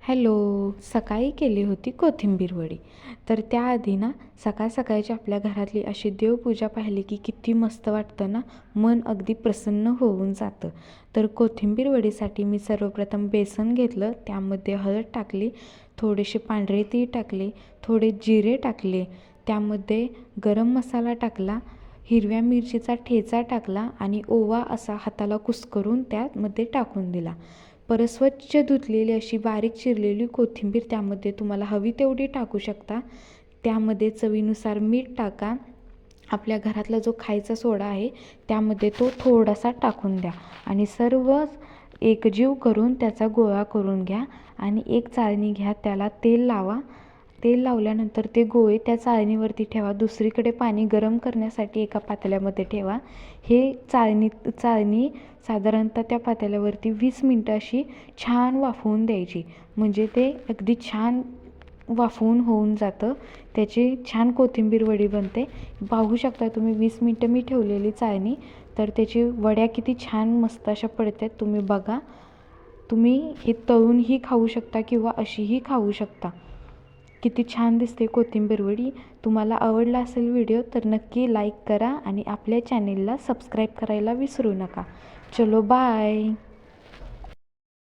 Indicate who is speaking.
Speaker 1: Hello. सकाळी केली होती कोथिंबीर वडी. तर त्याआधी ना सकाळ सकाळची आपल्या घरातली अशी देवपूजा पाहिली की किती मस्त वाटतं ना, मन अगदी प्रसन्न होऊन जातं. तर कोथिंबीर वडीसाठी मी सर्वप्रथम बेसन घेतलं, त्यामध्ये हळद टाकली, थोडेसे पांढरे तीळ टाकले, थोडे जिरे टाकले, त्यामध्ये गरम मसाला टाकला, हिरव्या मिरचीचा ठेचा टाकला आणि ओवा असा हाताला कुस्करून त्यामध्ये टाकून दिला. परत स्वच्छ धुतलेली अशी बारीक चिरलेली कोथिंबीर त्यामध्ये तुम्हाला हवी तेवढी टाकू शकता. त्यामध्ये चवीनुसार मीठ टाका. आपल्या घरातला जो खायचा सोडा आहे त्यामध्ये तो थोडासा टाकून द्या आणि सर्व एकजीव करून त्याचा गोळा करून घ्या आणि एक चाळणी घ्या, त्याला तेल लावा. तेल लावल्यानंतर ते गोळे त्या चाळणीवरती ठेवा. दुसरीकडे पाणी गरम करण्यासाठी एका पातेल्यामध्ये ठेवा. हे चाळणी साधारणतः त्या पातेल्यावरती 20 मिनटं अशी छान वाफवून द्यायची, म्हणजे ते अगदी छान वाफवून होऊन जातं. त्याची छान कोथिंबीर वडी बनते. पाहू शकता तुम्ही 20 मिनटं मी ठेवलेली चाळणी, तर त्याची वड्या किती छान मस्त अशा पडतात. तुम्ही बघा. तुम्ही हे तळूनही खाऊ शकता किंवा अशीही खाऊ शकता. किती छान दिसते कोथिंबीर वडी. तुम्हाला आवडला असेल व्हिडिओ तर नक्की लाईक करा आणि आपल्या चॅनेलला सबस्क्राईब करायला विसरू नका. चलो बाय.